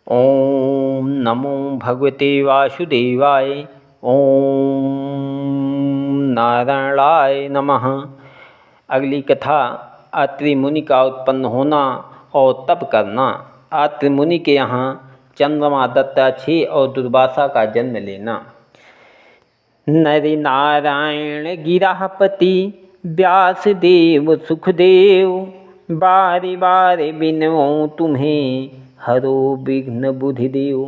ओम नमो भगवते वासुदेवाय। ओम नारायणाय नमः। अगली कथा अत्रि मुनि का उत्पन्न होना और तप करना। अत्रि मुनि के यहाँ चंद्रमा दत्तात्रेय और दुर्वासा का जन्म लेना। नरि नारायण गिरापति व्यासदेव सुखदेव, बारे बारे बिनवऊँ तुम्हें हरो विघ्न बुधिदेव।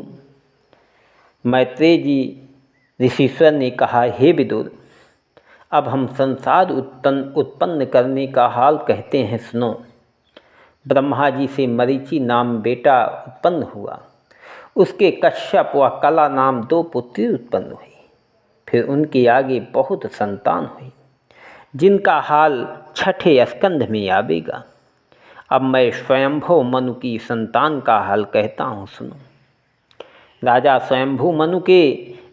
मैत्रेय जी ऋषिश्वर ने कहा, हे विदुर, अब हम संसार उत्पन्न करने का हाल कहते हैं, सुनो। ब्रह्मा जी से मरीचि नाम बेटा उत्पन्न हुआ। उसके कश्यप व कला नाम 2 पुत्री उत्पन्न हुई। फिर उनके आगे बहुत संतान हुई, जिनका हाल 6ठे स्कंध में आवेगा। अब मैं स्वयंभू मनु की संतान का हाल कहता हूँ, सुनो। राजा स्वयंभू मनु के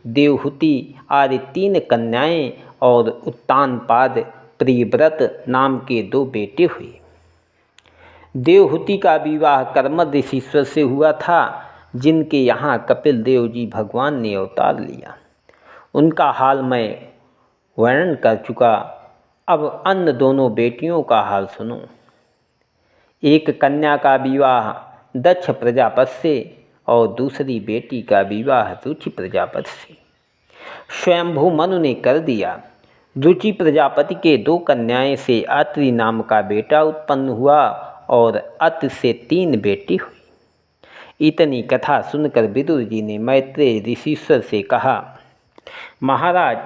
देवहूति आदि 3 कन्याएं और उत्तानपाद प्रियव्रत नाम के 2 बेटे हुए। देवहूति का विवाह कर्मद ऋषिश्वर से हुआ था, जिनके यहाँ कपिल देव जी भगवान ने अवतार लिया। उनका हाल मैं वर्णन कर चुका। अब अन्य 2 बेटियों का हाल सुनो। एक कन्या का विवाह दक्ष प्रजापति से और दूसरी बेटी का विवाह रुचि प्रजापति से स्वयंभू मनु ने कर दिया। रुचि प्रजापति के 2 कन्याएं से अत्रि नाम का बेटा उत्पन्न हुआ और अत्रि से 3 बेटी हुई। इतनी कथा सुनकर विदुर जी ने मैत्रेय ऋषिश्वर से कहा, महाराज,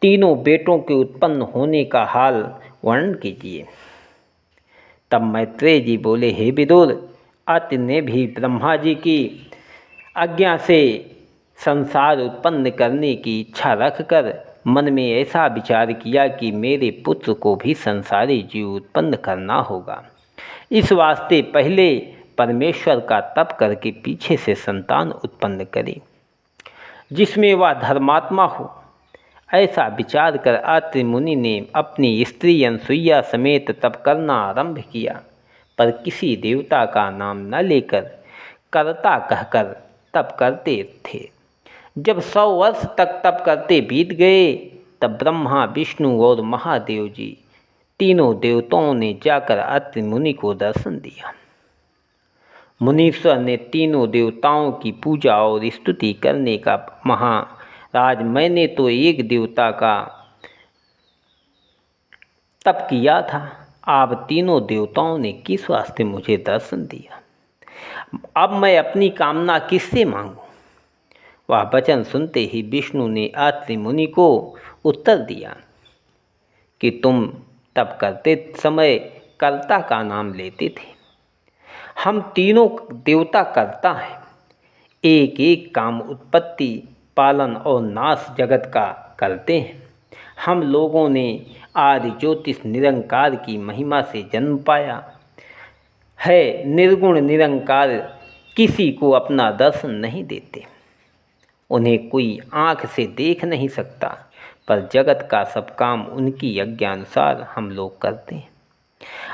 तीनों बेटों के उत्पन्न होने का हाल वर्णन कीजिए। तब मैत्रेय जी बोले, हे विदुर, अत्रि ने भी ब्रह्मा जी की आज्ञा से संसार उत्पन्न करने की इच्छा रखकर मन में ऐसा विचार किया कि मेरे पुत्र को भी संसारी जीव उत्पन्न करना होगा। इस वास्ते पहले परमेश्वर का तप करके पीछे से संतान उत्पन्न करे, जिसमें वह धर्मात्मा हो। ऐसा विचार कर अत्रि मुनि ने अपनी स्त्री अनसुईया समेत तप करना आरंभ किया, पर किसी देवता का नाम न लेकर कर्ता कहकर तप करते थे। जब 100 वर्ष तक तप करते बीत गए, तब ब्रह्मा, विष्णु और महादेव जी तीनों देवताओं ने जाकर अत्रि मुनि को दर्शन दिया। मुनीश्वर ने तीनों देवताओं की पूजा और स्तुति करने का, महाराज, मैंने तो एक देवता का तप किया था, आप तीनों देवताओं ने किस वास्ते मुझे दर्शन दिया? अब मैं अपनी कामना किससे मांगूं? वह वचन सुनते ही विष्णु ने अत्रि मुनि को उत्तर दिया कि तुम तप करते समय कर्ता का नाम लेते थे। हम तीनों देवता कर्ता हैं। एक एक काम उत्पत्ति, पालन और नाश जगत का करते हैं। हम लोगों ने आदि ज्योतिष निरंकार की महिमा से जन्म पाया है। निर्गुण निरंकार किसी को अपना दर्शन नहीं देते। उन्हें कोई आँख से देख नहीं सकता, पर जगत का सब काम उनकी आज्ञानुसार हम लोग करते हैं।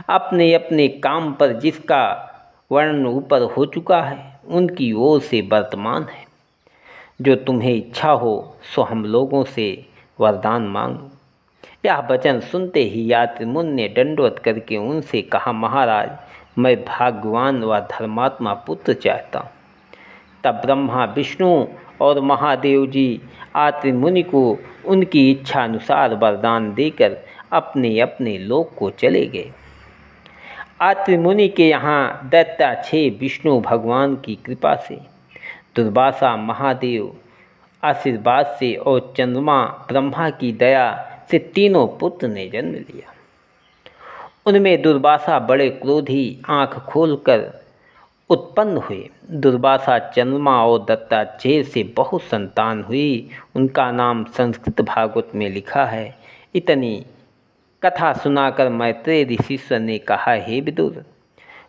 अपने अपने काम पर जिसका वर्णन ऊपर हो चुका है, उनकी ओर से वर्तमान है। जो तुम्हें इच्छा हो सो हम लोगों से वरदान मांगो। यह वचन सुनते ही अत्रि मुनि ने दंडवत करके उनसे कहा, महाराज, मैं भाग्यवान व धर्मात्मा पुत्र चाहता हूँ। तब ब्रह्मा, विष्णु और महादेव जी अत्रि मुनि को उनकी इच्छा अनुसार वरदान देकर अपने अपने लोक को चले गए। अत्रि मुनि के यहाँ दत्तात्रेय विष्णु भगवान की कृपा से, दुर्वासा महादेव आशीर्वाद से और चंद्रमा ब्रह्मा की दया से तीनों पुत्र ने जन्म लिया। उनमें दुर्वासा बड़े क्रोधी आँख खोलकर उत्पन्न हुए। दुर्वासा, चंद्रमा और दत्तात्रेय से बहुत संतान हुई। उनका नाम संस्कृत भागवत में लिखा है। इतनी कथा सुनाकर मैत्रेय ऋषिश्वर ने कहा, हे विदुर,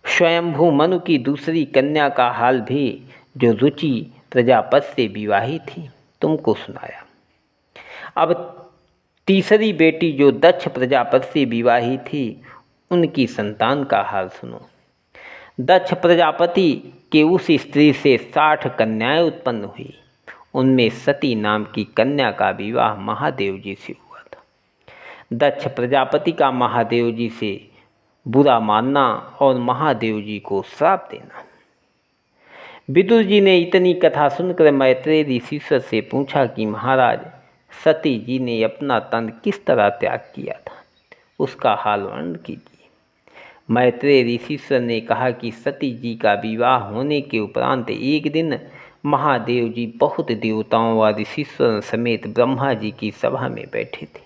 स्वयंभू मनु की दूसरी कन्या का हाल भी, जो रुचि प्रजापति से विवाही थी, तुमको सुनाया। अब तीसरी बेटी जो दक्ष प्रजापति से विवाही थी, उनकी संतान का हाल सुनो। दक्ष प्रजापति कि उस स्त्री से 60 कन्याएं उत्पन्न हुई। उनमें सती नाम की कन्या का विवाह महादेव जी से हुआ था। दक्ष प्रजापति का महादेव जी से बुरा मानना और महादेव जी को श्राप देना। विदुर जी ने इतनी कथा सुनकर मैत्रेय ऋषिश्वर से पूछा कि महाराज, सती जी ने अपना तन किस तरह त्याग किया था, उसका हाल वर्णन कीजिए। मैत्रेय ऋषिश्वर ने कहा कि सती जी का विवाह होने के उपरांत एक दिन महादेव जी बहुत देवताओं व ऋषिश्वर समेत ब्रह्मा जी की सभा में बैठे थे।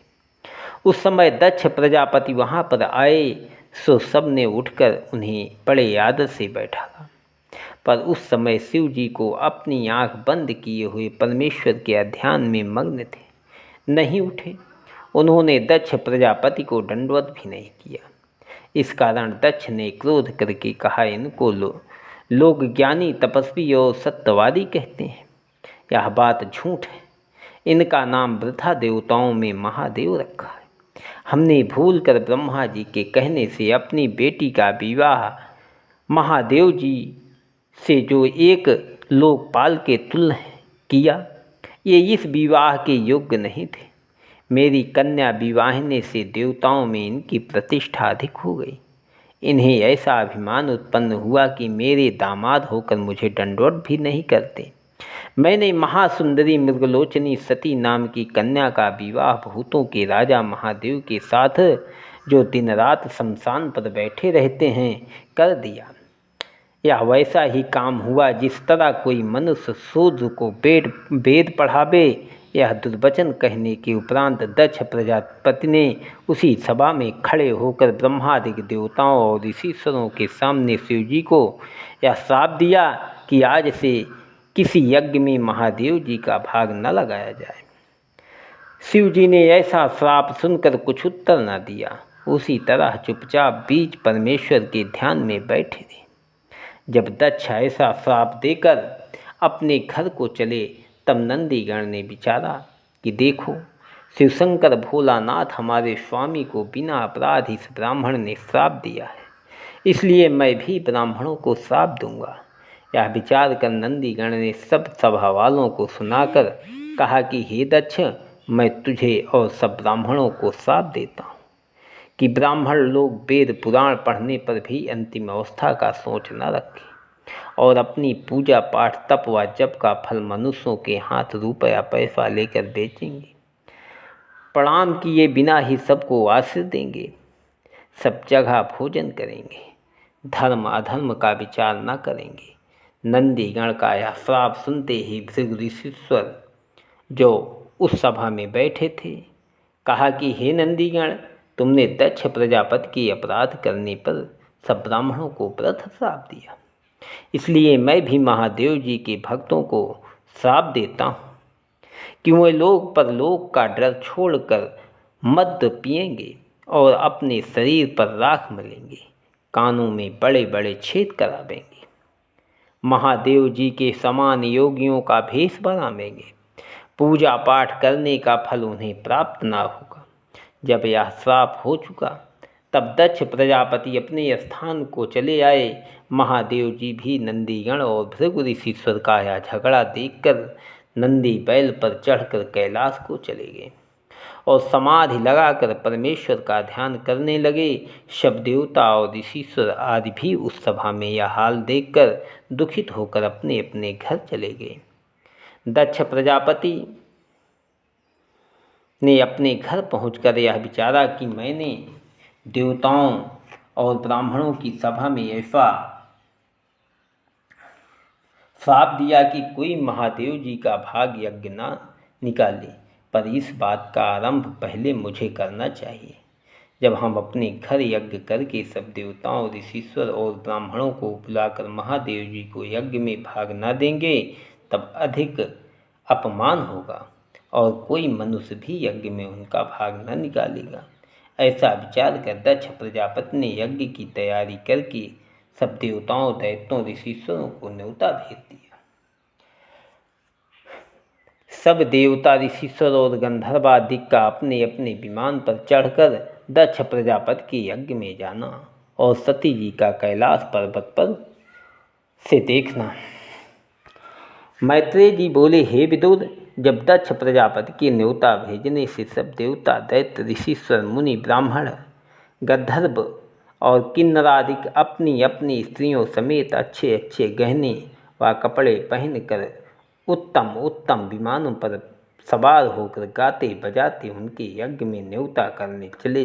उस समय दक्ष प्रजापति वहाँ पर आए, सो सब ने उठकर उन्हें बड़े आदर से बैठा। पर उस समय शिव जी को अपनी आंख बंद किए हुए परमेश्वर के ध्यान में मग्न थे, नहीं उठे। उन्होंने दक्ष प्रजापति को दंडवत भी नहीं किया। इस कारण दक्ष ने क्रोध करके कहा, इनको लोग ज्ञानी, तपस्वी और सत्यवादी कहते हैं। यह बात झूठ है। इनका नाम वृथा देवताओं में महादेव रखा है। हमने भूल कर ब्रह्मा जी के कहने से अपनी बेटी का विवाह महादेव जी से जो एक लोकपाल के तुल्य किया, ये इस विवाह के योग्य नहीं थे। मेरी कन्या विवाहने से देवताओं में इनकी प्रतिष्ठा अधिक हो गई। इन्हें ऐसा अभिमान उत्पन्न हुआ कि मेरे दामाद होकर मुझे दंडवत भी नहीं करते। मैंने महासुंदरी मृगलोचनी सती नाम की कन्या का विवाह भूतों के राजा महादेव के साथ, जो दिन रात शमशान पर बैठे रहते हैं, कर दिया। यह वैसा ही काम हुआ जिस तरह कोई मनुष्य शूद्र को वेद पढ़ावे। यह दुर्वचन कहने के उपरांत दक्ष प्रजापति ने उसी सभा में खड़े होकर ब्रह्मादि देवताओं और ऋषिश्वरों के सामने शिव जी को यह श्राप दिया कि आज से किसी यज्ञ में महादेव जी का भाग न लगाया जाए। शिव जी ने ऐसा श्राप सुनकर कुछ उत्तर न दिया। उसी तरह चुपचाप बीच परमेश्वर के ध्यान में बैठे थे। जब दक्ष ऐसा श्राप देकर अपने घर को चले, तब नंदीगण ने विचारा कि देखो, शिवशंकर भोलानाथ हमारे स्वामी को बिना अपराध इस ब्राह्मण ने श्राप दिया है, इसलिए मैं भी ब्राह्मणों को श्राप दूंगा। यह विचार कर नंदीगण ने सब सभा वालों को सुनाकर कहा कि हे दक्ष, मैं तुझे और सब ब्राह्मणों को श्राप देता हूँ कि ब्राह्मण लोग वेद पुराण पढ़ने पर भी अंतिम अवस्था का सोच न रखें और अपनी पूजा पाठ तप व जप का फल मनुष्यों के हाथ रुपया पैसा लेकर बेचेंगे। प्रणाम किए बिना ही सबको आशीष देंगे, सब जगह भोजन करेंगे, धर्म अधर्म का विचार न करेंगे। नंदीगण का यह श्राप सुनते ही भृगु ऋषिश्वर, जो उस सभा में बैठे थे, कहा कि हे नंदीगण, तुमने दक्ष प्रजापति के अपराध करने पर सब ब्राह्मणों को व्रत श्राप दिया, इसलिए मैं भी महादेव जी के भक्तों को श्राप देता हूँ कि वे लोग परलोक का डर छोड़कर मद्य पिएंगे और अपने शरीर पर राख मलेंगे, कानों में बड़े बड़े छेद करावेंगे, महादेव जी के समान योगियों का भेष बनावेंगे, पूजा पाठ करने का फल उन्हें प्राप्त ना होगा। जब यह श्राप हो चुका, तब दक्ष प्रजापति अपने स्थान को चले आए। महादेव जी भी नंदीगण और भृगु ऋषिश्वर का यह झगड़ा देखकर नंदी बैल पर चढ़कर कैलाश को चले गए और समाधि लगाकर परमेश्वर का ध्यान करने लगे। सब देवता और ऋषिश्वर आदि भी उस सभा में यह हाल देखकर दुखित होकर अपने अपने घर चले गए। दक्ष प्रजापति ने अपने घर पहुंचकर यह विचारा कि मैंने देवताओं और ब्राह्मणों की सभा में ऐसा श्राप दिया कि कोई महादेव जी का भाग यज्ञ न निकाले, पर इस बात का आरंभ पहले मुझे करना चाहिए। जब हम अपने घर यज्ञ करके सब देवताओं, ऋषिश्वर और ब्राह्मणों को बुलाकर महादेव जी को यज्ञ में भाग न देंगे, तब अधिक अपमान होगा और कोई मनुष्य भी यज्ञ में उनका भाग न निकालेगा। ऐसा विचार कर दक्ष प्रजापति ने यज्ञ की तैयारी करके सब देवताओं, दैत्यों, ऋषिश्वरों को न्योता भेज दिया। सब देवता, ऋषिश्वर और गंधर्वादिक का अपने अपने विमान पर चढ़कर दक्ष प्रजापति के यज्ञ में जाना और सती जी का कैलाश पर्वत पर से देखना। मैत्रेय जी बोले, हे विदुर, जब दक्ष प्रजापति के न्योता भेजने से सब देवता, दैत्य, ऋषिश्वर, मुनि, ब्राह्मण, गंधर्व और किन्नरादिक अपनी अपनी स्त्रियों समेत अच्छे अच्छे गहने व कपड़े पहनकर उत्तम उत्तम विमानों पर सवार होकर गाते बजाते उनके यज्ञ में न्योता करने चले,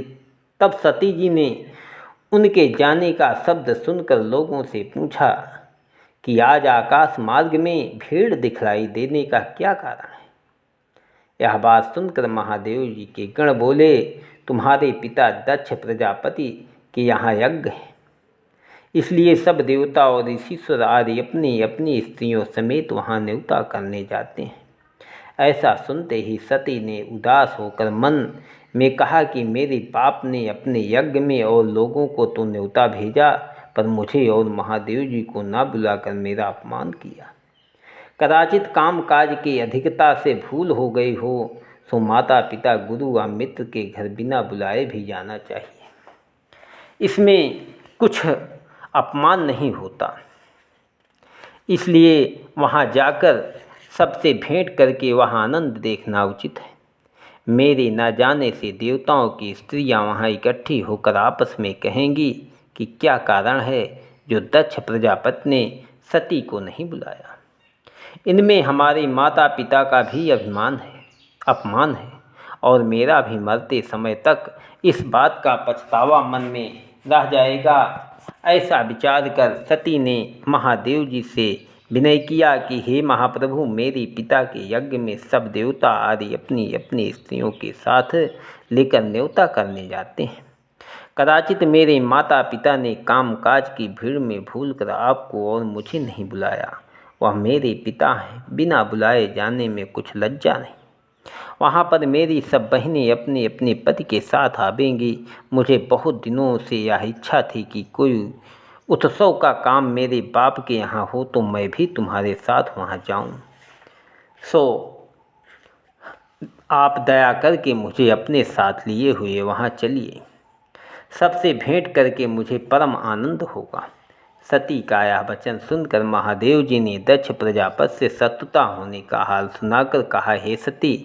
तब सती जी ने उनके जाने का शब्द सुनकर लोगों से पूछा कि आज आकाश मार्ग में भीड़ दिखलाई देने का क्या कारण है। यह बात सुनकर महादेव जी के गण बोले, तुम्हारे पिता दक्ष प्रजापति के यहाँ यज्ञ है, इसलिए सब देवता और ऋषिश्वर आदि अपनी अपनी स्त्रियों समेत वहाँ न्योता करने जाते हैं। ऐसा सुनते ही सती ने उदास होकर मन में कहा कि मेरे बाप ने अपने यज्ञ में और लोगों को तो न्योता भेजा, पर मुझे और महादेव जी को ना बुलाकर मेरा अपमान किया। कदाचित काम काज की अधिकता से भूल हो गई हो, तो माता पिता गुरु व मित्र के घर बिना बुलाए भी जाना चाहिए, इसमें कुछ अपमान नहीं होता। इसलिए वहाँ जाकर सबसे भेंट करके वहाँ आनंद देखना उचित है। मेरे न जाने से देवताओं की स्त्रियाँ वहाँ इकट्ठी होकर आपस में कहेंगी कि क्या कारण है जो दक्ष प्रजापति ने सती को नहीं बुलाया। इनमें हमारे माता पिता का भी अपमान है और मेरा भी मरते समय तक इस बात का पछतावा मन में रह जाएगा। ऐसा विचार कर सती ने महादेव जी से विनय किया कि हे महाप्रभु, मेरे पिता के यज्ञ में सब देवता आदि अपनी अपनी स्त्रियों के साथ लेकर न्योता करने जाते हैं। कदाचित मेरे माता पिता ने कामकाज की भीड़ में भूलकर आपको और मुझे नहीं बुलाया। वह मेरे पिता हैं, बिना बुलाए जाने में कुछ लज्जा नहीं। वहाँ पर मेरी सब बहनें अपने अपने पति के साथ आवेंगी। मुझे बहुत दिनों से यह इच्छा थी कि कोई उत्सव का काम मेरे बाप के यहाँ हो तो मैं भी तुम्हारे साथ वहाँ जाऊँ। सो आप दया करके मुझे अपने साथ लिए हुए वहाँ चलिए। सबसे भेंट करके मुझे परम आनंद होगा। सती का यह वचन सुनकर महादेव जी ने दक्ष प्रजापति से शत्रुता होने का हाल सुनाकर कहा, हे सती,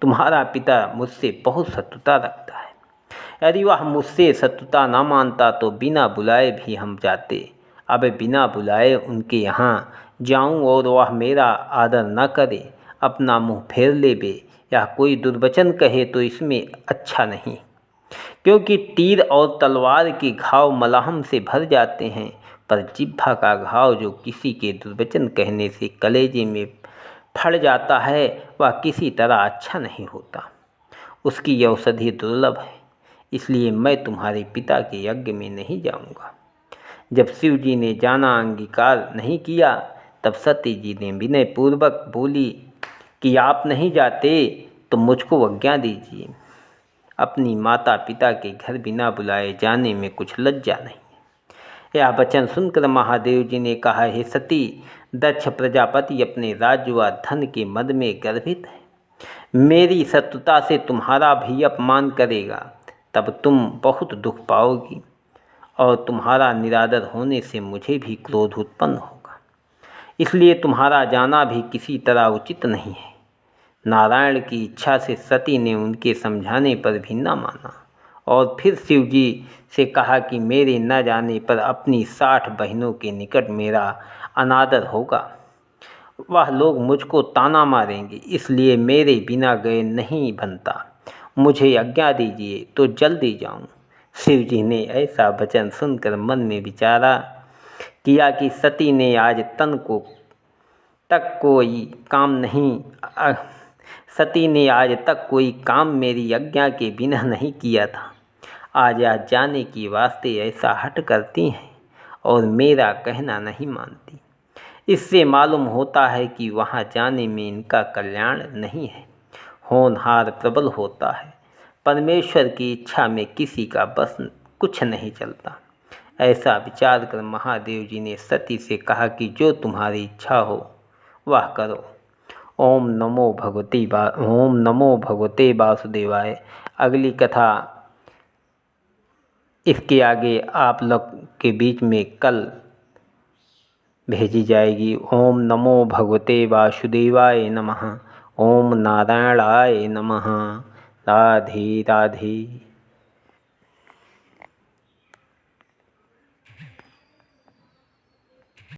तुम्हारा पिता मुझसे बहुत शत्रुता रखता है। यदि वह मुझसे शत्रुता न मानता तो बिना बुलाए भी हम जाते। अब बिना बुलाए उनके यहाँ जाऊं और वह मेरा आदर न करे, अपना मुँह फेर लेवे या कोई दुर्वचन कहे तो इसमें अच्छा नहीं, क्योंकि तीर और तलवार के घाव मलहम से भर जाते हैं, पर जिह्वा का घाव जो किसी के दुर्वचन कहने से कलेजे में फट जाता है वह किसी तरह अच्छा नहीं होता। उसकी औषधि दुर्लभ है, इसलिए मैं तुम्हारे पिता के यज्ञ में नहीं जाऊंगा। जब शिव जी ने जाना अंगीकार नहीं किया, तब सती जी ने विनय पूर्वक बोली कि आप नहीं जाते तो मुझको आज्ञा दीजिए। अपनी माता पिता के घर बिना बुलाए जाने में कुछ लज्जा नहीं। यह वचन सुनकर महादेव जी ने कहा, हे सती, दक्ष प्रजापति अपने राज्य व धन के मद में गर्वित है। मेरी शत्रुता से तुम्हारा भी अपमान करेगा, तब तुम बहुत दुख पाओगी और तुम्हारा निरादर होने से मुझे भी क्रोध उत्पन्न होगा। इसलिए तुम्हारा जाना भी किसी तरह उचित नहीं है। नारायण की इच्छा से सती ने उनके समझाने पर भी न माना और फिर शिव जी से कहा कि मेरे न जाने पर अपनी 60 बहनों के निकट मेरा अनादर होगा। वह लोग मुझको ताना मारेंगे, इसलिए मेरे बिना गए नहीं बनता। मुझे आज्ञा दीजिए तो जल्दी जाऊं। शिव जी ने ऐसा वचन सुनकर मन में विचारा किया कि सती ने आज तक कोई काम मेरी आज्ञा के बिना नहीं किया था। आज जाने की वास्ते ऐसा हट करती हैं और मेरा कहना नहीं मानती। इससे मालूम होता है कि वहाँ जाने में इनका कल्याण नहीं है। होनहार प्रबल होता है, परमेश्वर की इच्छा में किसी का बस कुछ नहीं चलता। ऐसा विचार कर महादेव जी ने सती से कहा कि जो तुम्हारी इच्छा हो वह करो। ओम नमो भगवते वासुदेवाय। अगली कथा इसके आगे आप लोग के बीच में कल भेजी जाएगी। ओम नमो भगवते वासुदेवाय नमः। ओम नारायणाय नमः। राधे राधे।